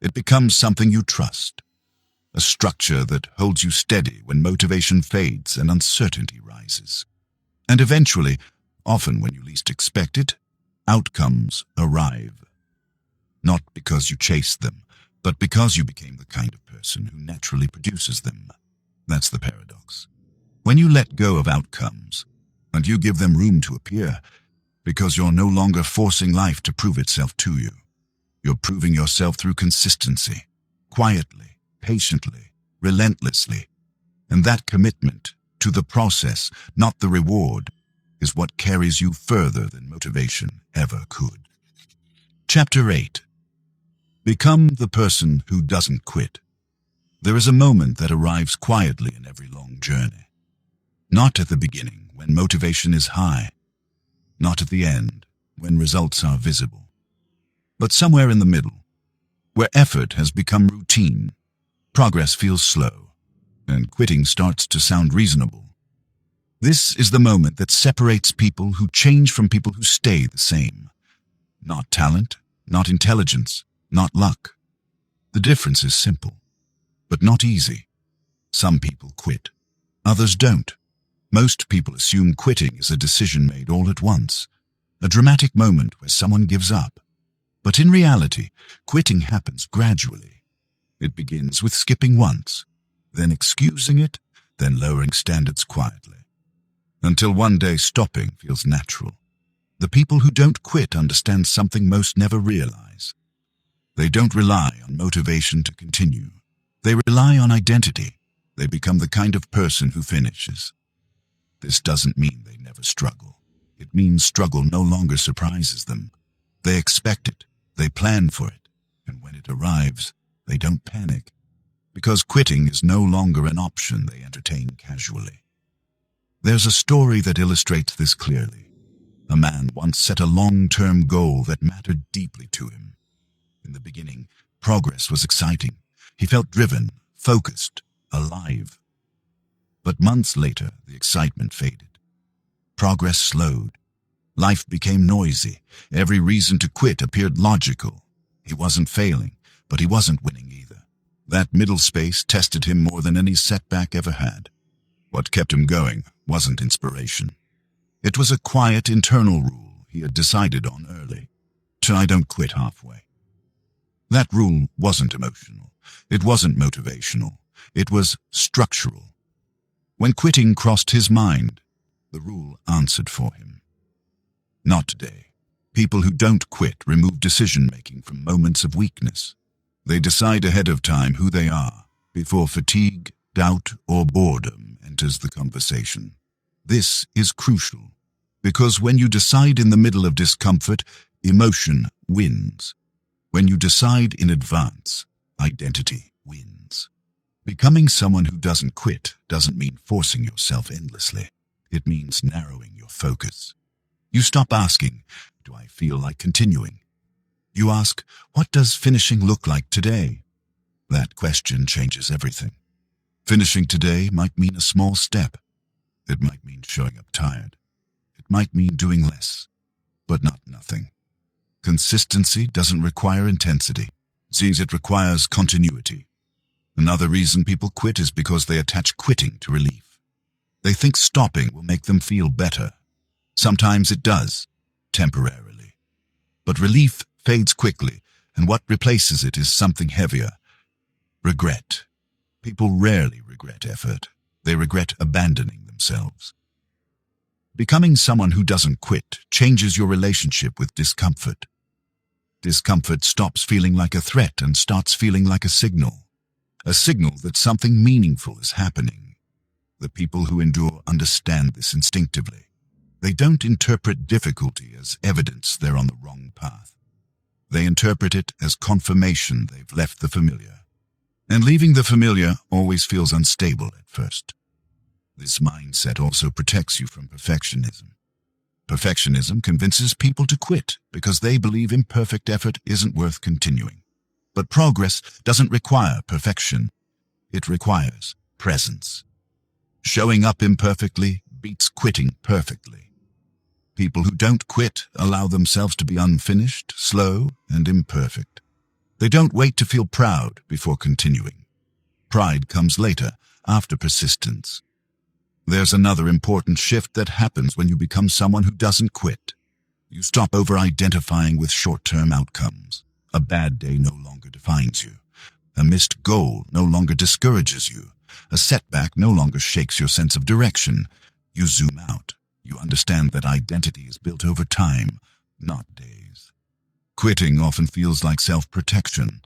It becomes something you trust, a structure that holds you steady when motivation fades and uncertainty rises. And eventually, often when you least expect it, outcomes arrive. Not because you chased them, but because you became the kind of person who naturally produces them. That's the paradox. When you let go of outcomes, and you give them room to appear, because you're no longer forcing life to prove itself to you. You're proving yourself through consistency, quietly, patiently, relentlessly. And that commitment to the process, not the reward, is what carries you further than motivation ever could. Chapter 8. Become the person who doesn't quit. There is a moment that arrives quietly in every long journey. Not at the beginning, when motivation is high. Not at the end, when results are visible. But somewhere in the middle, where effort has become routine, progress feels slow, and quitting starts to sound reasonable. This is the moment that separates people who change from people who stay the same. Not talent, not intelligence, not luck. The difference is simple, but not easy. Some people quit, others don't. Most people assume quitting is a decision made all at once, a dramatic moment where someone gives up. But in reality, quitting happens gradually. It begins with skipping once, then excusing it, then lowering standards quietly, until one day stopping feels natural. The people who don't quit understand something most never realize. They don't rely on motivation to continue. They rely on identity. They become the kind of person who finishes. This doesn't mean they never struggle. It means struggle no longer surprises them. They expect it, they plan for it, and when it arrives, they don't panic. Because quitting is no longer an option they entertain casually. There's a story that illustrates this clearly. A man once set a long-term goal that mattered deeply to him. In the beginning, progress was exciting. He felt driven, focused, alive. But months later, the excitement faded. Progress slowed. Life became noisy. Every reason to quit appeared logical. He wasn't failing, but he wasn't winning either. That middle space tested him more than any setback ever had. What kept him going wasn't inspiration. It was a quiet internal rule he had decided on early. I don't quit halfway. That rule wasn't emotional. It wasn't motivational. It was structural. When quitting crossed his mind, the rule answered for him. Not today. People who don't quit remove decision-making from moments of weakness. They decide ahead of time who they are, before fatigue, doubt, or boredom enters the conversation. This is crucial, because when you decide in the middle of discomfort, emotion wins. When you decide in advance, identity wins. Becoming someone who doesn't quit doesn't mean forcing yourself endlessly. It means narrowing your focus. You stop asking, "Do I feel like continuing?" You ask, "What does finishing look like today?" That question changes everything. Finishing today might mean a small step. It might mean showing up tired. It might mean doing less, but not nothing. Consistency doesn't require intensity. It requires continuity. Another reason people quit is because they attach quitting to relief. They think stopping will make them feel better. Sometimes it does, temporarily. But relief fades quickly, and what replaces it is something heavier. Regret. People rarely regret effort. They regret abandoning themselves. Becoming someone who doesn't quit changes your relationship with discomfort. Discomfort stops feeling like a threat and starts feeling like a signal that something meaningful is happening. The people who endure understand this instinctively. They don't interpret difficulty as evidence they're on the wrong path. They interpret it as confirmation they've left the familiar. And leaving the familiar always feels unstable at first. This mindset also protects you from perfectionism. Perfectionism convinces people to quit because they believe imperfect effort isn't worth continuing. But progress doesn't require perfection. It requires presence. Showing up imperfectly beats quitting perfectly. People who don't quit allow themselves to be unfinished, slow, and imperfect. They don't wait to feel proud before continuing. Pride comes later, after persistence. There's another important shift that happens when you become someone who doesn't quit. You stop over-identifying with short-term outcomes. A bad day no longer defines you. A missed goal no longer discourages you. A setback no longer shakes your sense of direction. You zoom out. You understand that identity is built over time, not days. Quitting often feels like self-protection,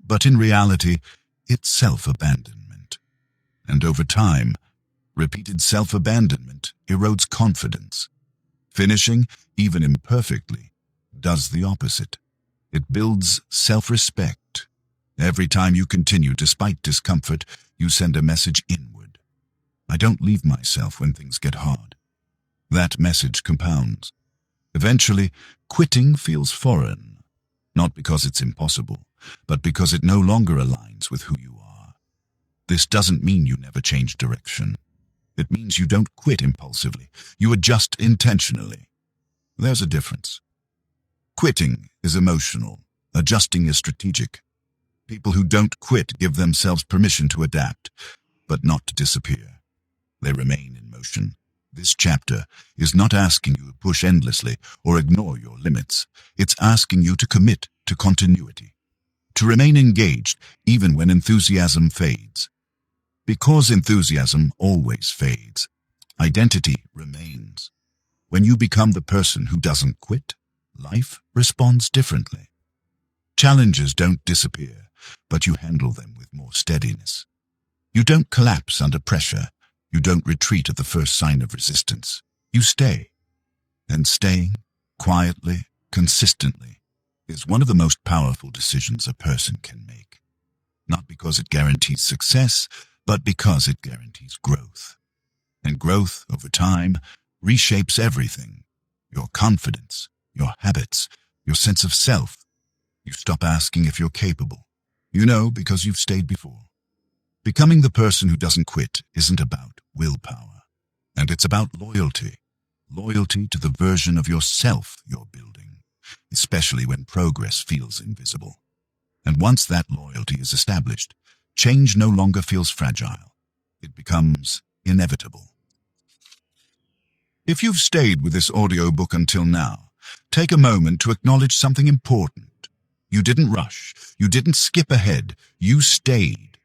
but in reality, it's self-abandonment. And over time, repeated self-abandonment erodes confidence. Finishing, even imperfectly, does the opposite. It builds self-respect. Every time you continue despite discomfort, you send a message inward. I don't leave myself when things get hard. That message compounds. Eventually, quitting feels foreign, not because it's impossible, but because it no longer aligns with who you are. This doesn't mean you never change direction. It means you don't quit impulsively. You adjust intentionally. There's a difference. Quitting is emotional. Adjusting is strategic. People who don't quit give themselves permission to adapt, but not to disappear. They remain in motion. This chapter is not asking you to push endlessly or ignore your limits. It's asking you to commit to continuity, to remain engaged even when enthusiasm fades. Because enthusiasm always fades, identity remains. When you become the person who doesn't quit, life responds differently. Challenges don't disappear, but you handle them with more steadiness. You don't collapse under pressure. You don't retreat at the first sign of resistance. You stay. And staying, quietly, consistently, is one of the most powerful decisions a person can make. Not because it guarantees success, but because it guarantees growth. And growth, over time, reshapes everything. Your confidence, your habits, your sense of self. You stop asking if you're capable. You know because you've stayed before. Becoming the person who doesn't quit isn't about willpower, and it's about loyalty. Loyalty to the version of yourself you're building, especially when progress feels invisible. And once that loyalty is established, change no longer feels fragile. It becomes inevitable. If you've stayed with this audiobook until now, take a moment to acknowledge something important. You didn't rush. You didn't skip ahead. You stayed.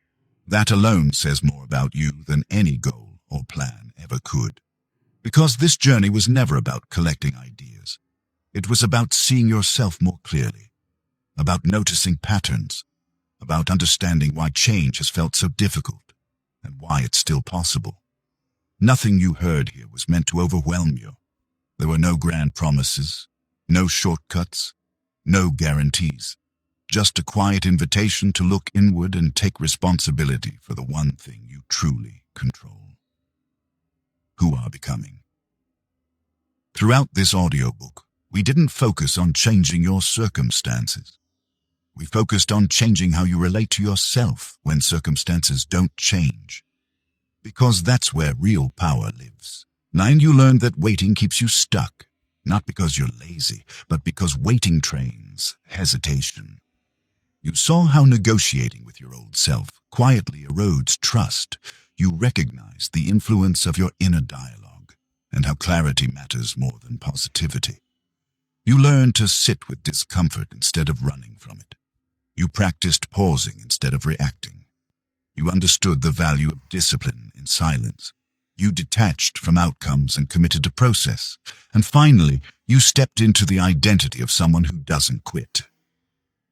That alone says more about you than any goal or plan ever could. Because this journey was never about collecting ideas. It was about seeing yourself more clearly, about noticing patterns, about understanding why change has felt so difficult and why it's still possible. Nothing you heard here was meant to overwhelm you. There were no grand promises, no shortcuts, no guarantees. Just a quiet invitation to look inward and take responsibility for the one thing you truly control. Who are becoming. Throughout this audiobook, we didn't focus on changing your circumstances. We focused on changing how you relate to yourself when circumstances don't change. Because that's where real power lives. 9. You learned that waiting keeps you stuck, not because you're lazy, but because waiting trains hesitation. You saw how negotiating with your old self quietly erodes trust. You recognized the influence of your inner dialogue and how clarity matters more than positivity. You learned to sit with discomfort instead of running from it. You practiced pausing instead of reacting. You understood the value of discipline in silence. You detached from outcomes and committed to process. And finally, you stepped into the identity of someone who doesn't quit.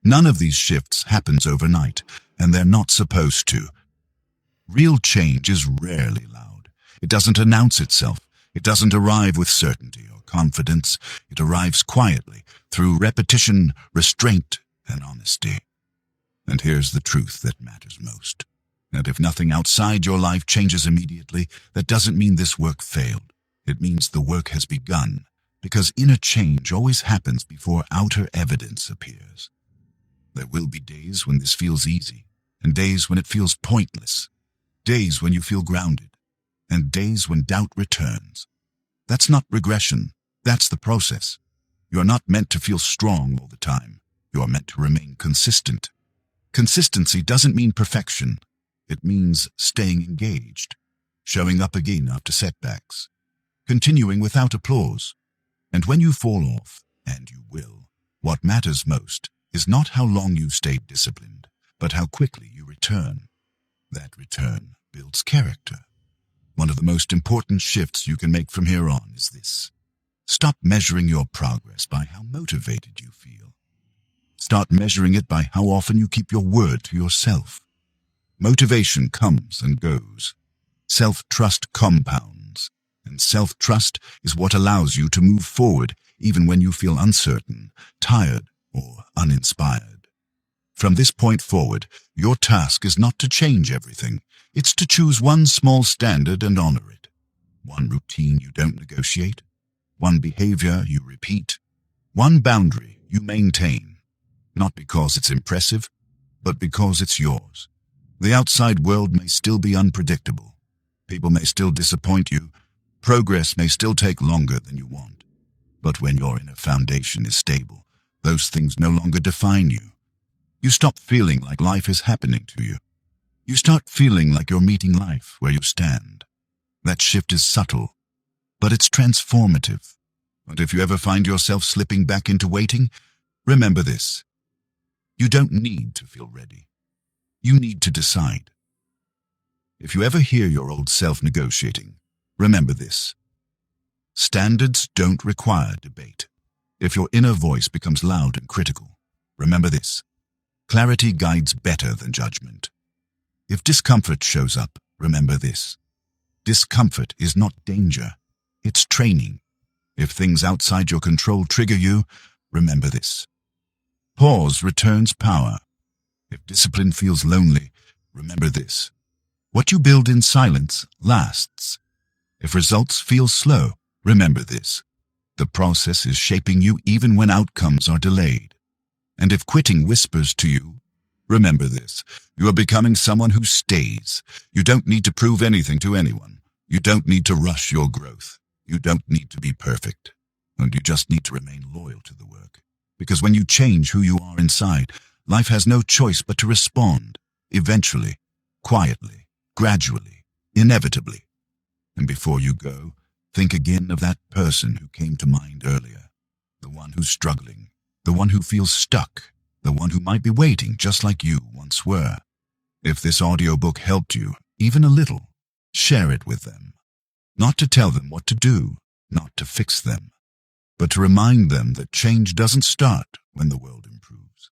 None of these shifts happens overnight, and they're not supposed to. Real change is rarely loud. It doesn't announce itself. It doesn't arrive with certainty or confidence. It arrives quietly, through repetition, restraint, and honesty. And here's the truth that matters most. That if nothing outside your life changes immediately, that doesn't mean this work failed. It means the work has begun, because inner change always happens before outer evidence appears. There will be days when this feels easy, and days when it feels pointless, days when you feel grounded, and days when doubt returns. That's not regression, that's the process. You are not meant to feel strong all the time. You are meant to remain consistent. Consistency doesn't mean perfection. It means staying engaged, showing up again after setbacks, continuing without applause. And when you fall off, and you will, what matters most is not how long you stayed disciplined, but how quickly you return. That return builds character. One of the most important shifts you can make from here on is this. Stop measuring your progress by how motivated you feel. Start measuring it by how often you keep your word to yourself. Motivation comes and goes. Self-trust compounds, and self-trust is what allows you to move forward even when you feel uncertain, tired, or uninspired. From this point forward, your task is not to change everything. It's to choose one small standard and honor it. One routine you don't negotiate. One behavior you repeat. One boundary you maintain. Not because it's impressive, but because it's yours. The outside world may still be unpredictable. People may still disappoint you. Progress may still take longer than you want. But when your inner foundation is stable, those things no longer define you. You stop feeling like life is happening to you. You start feeling like you're meeting life where you stand. That shift is subtle, but it's transformative. And if you ever find yourself slipping back into waiting, remember this. You don't need to feel ready. You need to decide. If you ever hear your old self negotiating, remember this. Standards don't require debate. If your inner voice becomes loud and critical, remember this. Clarity guides better than judgment. If discomfort shows up, remember this. Discomfort is not danger, it's training. If things outside your control trigger you, remember this. Pause returns power. If discipline feels lonely, remember this. What you build in silence lasts. If results feel slow, remember this. The process is shaping you even when outcomes are delayed. And if quitting whispers to you, remember this. You are becoming someone who stays. You don't need to prove anything to anyone. You don't need to rush your growth. You don't need to be perfect. And you just need to remain loyal to the work. Because when you change who you are inside, life has no choice but to respond, eventually, quietly, gradually, inevitably. And before you go, think again of that person who came to mind earlier, the one who's struggling, the one who feels stuck, the one who might be waiting just like you once were. If this audiobook helped you, even a little, Share it with them. Not to tell them what to do, not to fix them, but to remind them that change doesn't start when the world improves.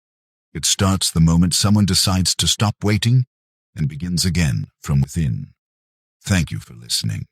It starts the moment someone decides to stop waiting and begins again from within. Thank you for listening.